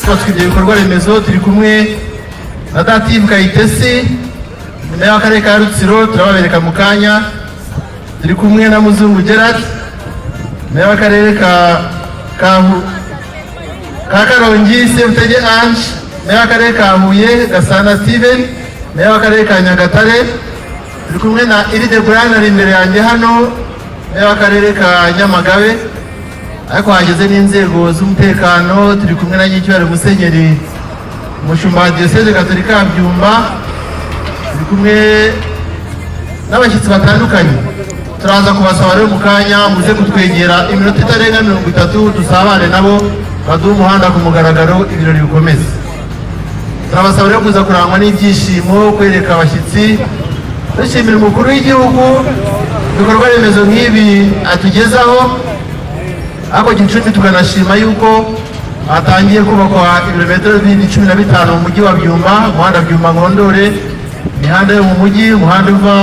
ibyo bikorwa remezo. Turi kumwe na Dative Kayitesi, meya w'akarere ka Rutsiro, turababereka mu kanya. Turi kumwe na Muzungu Gerard, meya w'akarere ka Karongi. Sebutege Ange, meya w'akarere ka Huye. Gasana Steven, meya w'akarere ka Nyagatare. Turi kumwe na Iride Brian ari imbere yanjye hano, meya w'akarere ka Nyamagabe. Ariko hageze n'inzego z'umutekano. Turi kumwe na Nyicyubahiro Musenyeri umushumba wa Diyoseze Gatolika ya Byumba. Turi kumwe n'abashyitsi batandukanye. Turaza kubasaba rero mu kanya muze kutwegera iminota itarenga 30 dusabane nabo baduha umuhanda ku mugaragaro ibirori bikomeze. Turabasaba rero kuza kurangwa n'ibyishimo, kwereka abashyitsi, dushimira umukuru w'igihugu ibikorwa remezo nk'ibi atugezaho. Ako Gicumbi tukanashima yuko hatangiye kubakwa ibirometero 15 mu mujyi wa Byumba, umuhanda Byumba Ngondore, imihanda yo mu mujyi, umuhanda uva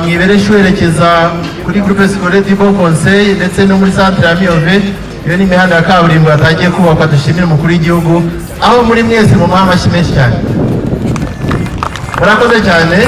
Mwiberesho werekeza kuri Groupe Scolaire du Bon Conseil ndetse no muri centre ya Miyove. Iyo ni imihanda ya kaburimbo yatangiye kubakwa. Dushimira umukuru w'igihugu, aho muri mwese mu mashyi menshi cyane. Murakoze cyane.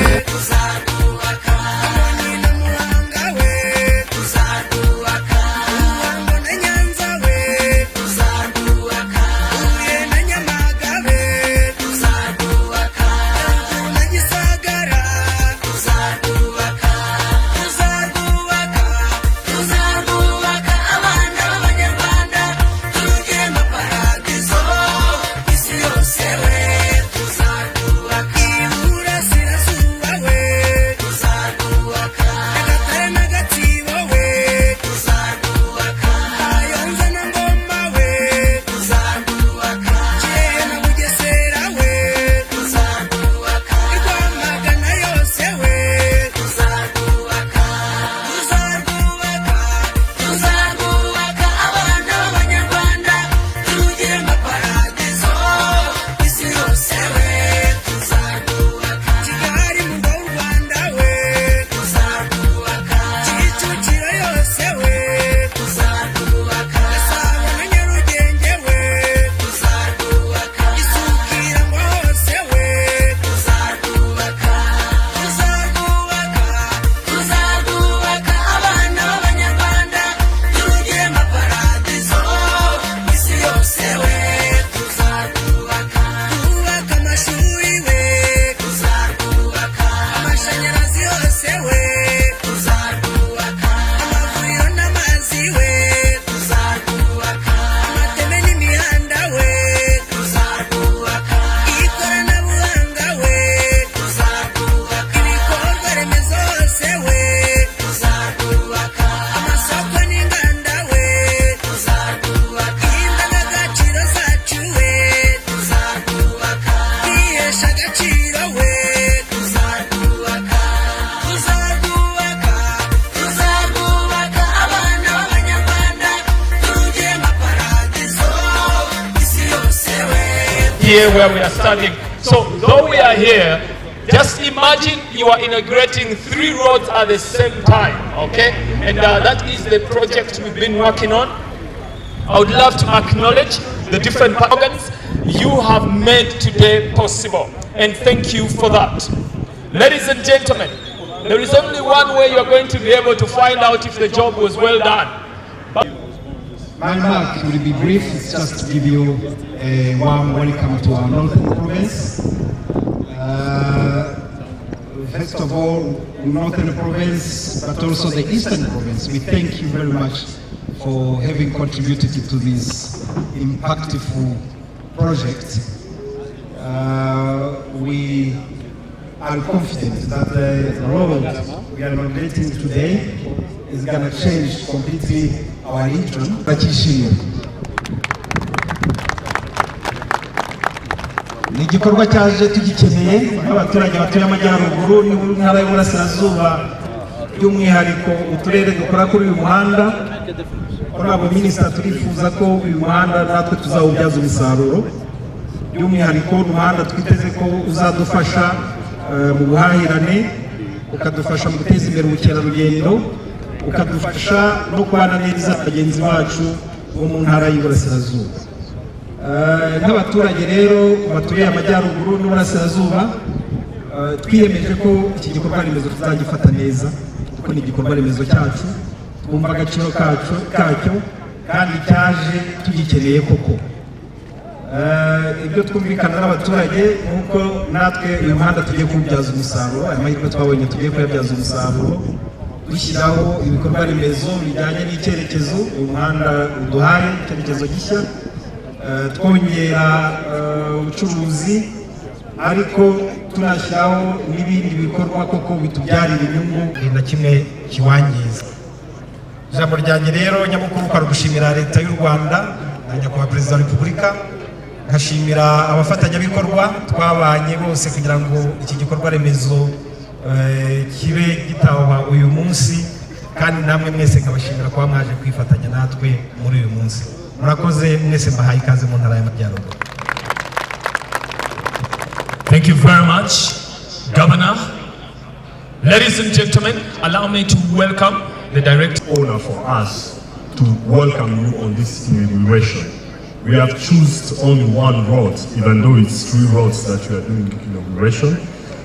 Here where we are standing. So though we are here, just imagine you are inaugurating 3 roads at the same time, okay? And that is the project we've been working on. I would love to acknowledge the different organs you have made today possible, and thank you for that. Ladies and gentlemen, there is only one way you are going to be able to find out if the job was well done. My remark will be brief. It's just to give you a warm welcome to our Northern Province. First of all, Northern Province, but also the Eastern Province, we thank you very much for having contributed to this impactful project. We are confident that the road we are inaugurating today is going to change completely our region. Ni igikorwa cyaje tugikeneye nk'abaturage batuye amajyaruguru n'intara y'Uburasirazuba, by'umwihariko uturere dukora kuri uyu muhanda. Honorable Minister, turifuza ko uyu muhanda natwe tuzawubyaza umusaruro, by'umwihariko umuhanda twiteze ko uzadufasha mu buhahirane, ukadufasha mu guteza imbere ubukerarugendo, ukadufasha no kubana neza bagenzi bacu bo mu ntara y'Uburasirazuba. n'abaturage rero baturiye amajyaruguru n'uburasirazuba twiyemeje ko iki gikorwa remezo tuzagifata neza kuko ni igikorwa remezo cyacu twumva agaciro kacyo kandi cyaje tugikeneye koko. Ibyo twumvikana n'abaturage nuko natwe uyu muhanda tugiye kuwubyaza umusaruro, amahirwe twabonye tugiye kuyabyaza umusaruro dushyiraho ibikorwa remezo bijyanye n'icyerekezo uyu muhanda uduhaye, icyerekezo gishya, twongera ubucuruzi ariko tunashyiraho n'ibindi bikorwa koko bitubyarira inyungu na kimwe kiwangiza. Ijambo ryanjye rero nyamukuru kwa gushimira leta y'u Rwanda na nyakubahwa Perezida wa Repubulika, nkashimira abafatanyabikorwa twabanye bose kugira ngo iki gikorwa remezo kibe gitaha uyu munsi, kandi namwe mwese nkabashimira kuba mwaje kwifatanya natwe muri uyu munsi. Murakoze mwese, mbahaye ikaze mu ntara y'Amajyaruguru. Thank you very much, Governor. Ladies and gentlemen, allow me to welcome the direct honor for us to welcome you on this inauguration. We have chosen only one road, even though it's 3 roads that we are doing inauguration.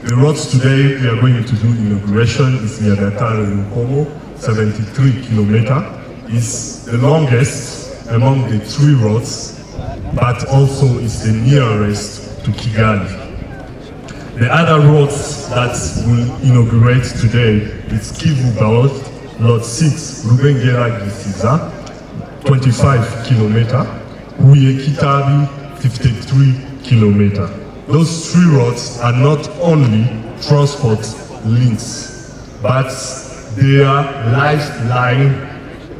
The roads today we are going to do inauguration is Nyagatare-Rukomo, 73 kilometers. Is the longest among the 3 roads, but also is the nearest to Kigali. The other roads that we'll inaugurate today is Kivu-Balot, Lot 6, Rubengera-Gisiza, 25 kilometers, Huye-Kitabi, 53 kilometers. Those 3 roads are not only transport links, but they are lifeline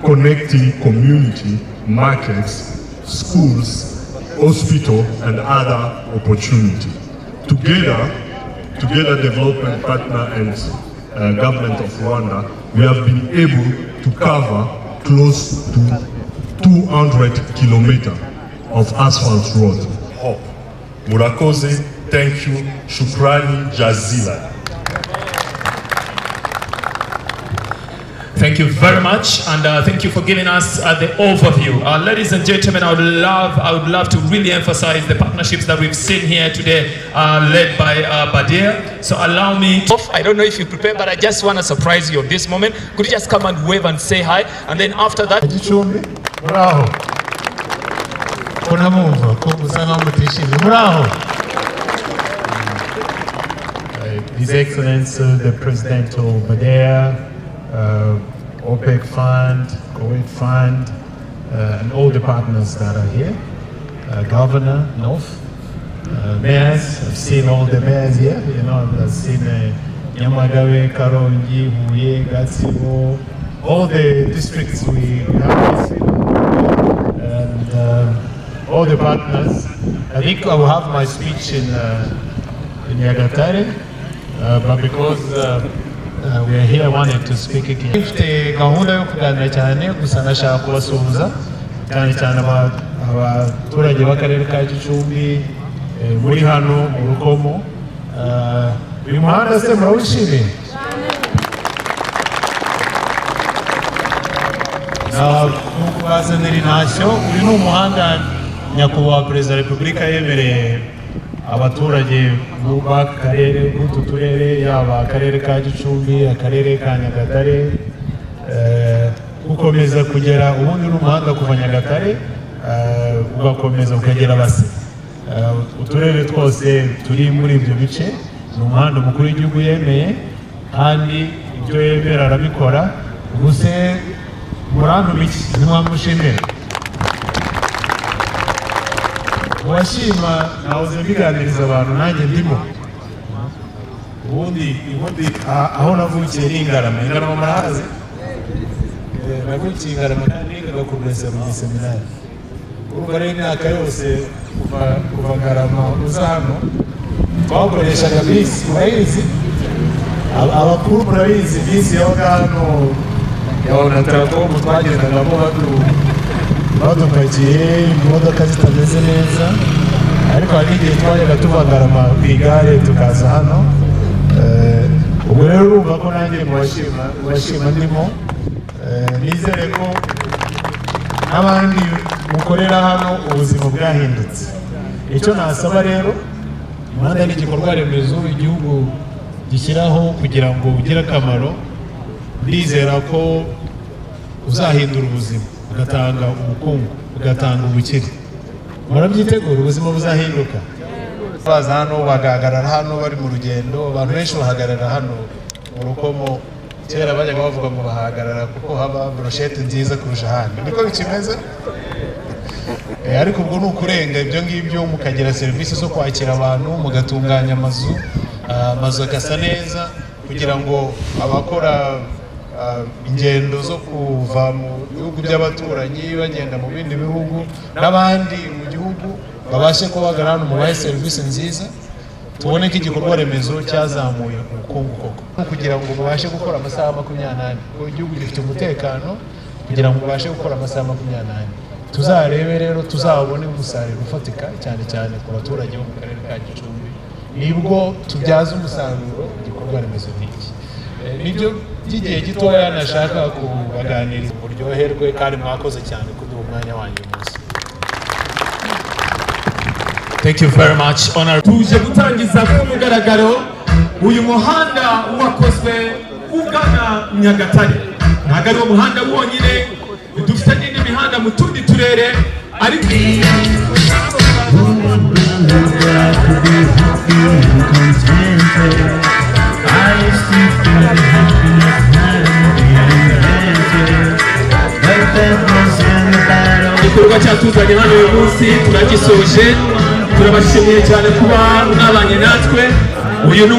connecting community, markets, schools, hospital, and other opportunities. Together development partner and government of Rwanda, we have been able to cover close to 200 kilometers of asphalt road. Murakoze, thank you, Shukrani Jazila. Thank you very much, and thank you for giving us the overview. Ladies and gentlemen, I would love to really emphasize the partnerships that we've seen here today, led by Badia. So allow me to, I don't know if you prepare, but I just want to surprise you on this moment. Could you just come and wave and say hi, and then after that. Bravo. Kunamumva ko usanga mutishimye. Bravo. His Excellency the Presidential Badia, OPEC Fund, Kuwait Fund, and all the partners that are here, Governor, North, mayors. I've seen all the mayors here, you know, I've seen Nyamagabe, Karongi, Huye, Gatsibo, all the districts we have, and all the partners. I think I will have my speech in Nyagatare, but because we are here, I wanted to speak again. Ifite gahunda yo kuganira cyane gusa nashaka kubasuhuza cyane cyane abaturage b'akarere ka Gicumbi muri hano mu Rukomo. Uyu muhanda se murawishimiye? Kubazanira intashyo. Uyu ni umuhanda nyakubahwa Perezida wa Repubulika yemereye abaturage b'akarere b'utu turere, yaba akarere ka Gicumbi, akarere ka Nyagatare, gukomeza kugera ubundi n'umuhanda kuva Nyagatare ugakomeza ukagera Base. Uturere twose turi muri ibyo bice ni umuhanda umukuru w'igihugu yemeye, kandi ibyo yemera arabikora. Ubuse murantu iki ntimwamushimira? Washima nahoze mbiganiriza abantu nanjye ndimo. Ubundi aho navukiye ni Ingarama. Ingarama murahazi? Navukiye Ingarama kandi nigaga ku seminari. Urumva rero imyaka yose kuva Ngarama uza hano twakoreshaga bisi. Urayizi? Abakuru murabizi bisi yabaga hano yabona Tracom twagendagamo badupakiye imodoka zitameze neza, ariko hari igihe twajyaga tuva Ngarama ku igare tukaza hano. Ubu rero urumva ko nanjye mubashima ndimo. Nizere ko n'abandi mukorera hano ubuzima bwahindutse. Icyo nasaba rero, umuhanda ni igikorwa remezo igihugu gishyiraho kugira ngo ugire akamaro. Ndizera ko uzahindura ubuzima, ugatanga ubukungu, ugatanga ubukire. Murabyitegura ubuzima buzahinduka. Baza hano bagahagarara hano bari mu rugendo, abantu benshi bahagarara hano mu Rukomo. Kera bajyaga bavuga ngo bahagarara kuko haba brochette nziza kurusha ahandi. Niko bikimeze? Ariko ubwo ni ukurenga ibyo ngibyo, mukagira serivisi zo kwakira abantu, mugatunganya amazu agasa neza kugira ngo abakora ingendo zo kuva mu bihugu by'abaturanyi bagenda mu bindi bihugu n'abandi mu gihugu babashe kubagarana hano mubahe serivisi nziza. Tubone ko igikorwa remezo cyazamuye ubukungu koko, kugira ngo mubashe gukora amasaha 24 kuko igihugu gifite umutekano, kugira ngo mubashe gukora amasaha 24. Tuzarebe rero, tuzabone umusaruro ufatika cyane cyane ku baturage bo mu karere ka Gicumbi, nibwo tubyaza umusaruro igikorwa remezo nk'iki. Nibyo by'igihe gitoya nashaka kubaganiriza, buryoherwe kandi mwakoze cyane kuduha umwanya wanyu uyu munsi. Thank you very much. Honor. Tuje gutangiza ku mugaragaro uyu muhanda wakozwe ugana Nyagatare. Ntabwo ari umuhanda wonyine, dufite n'indi mihanda mu tundi turere ariko igikorwa cyatuzanye hano uyu munsi turagisoje. Turabashimiye cyane kuba mwabanye natwe. Uyu ni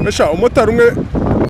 Mesha umumotari umwe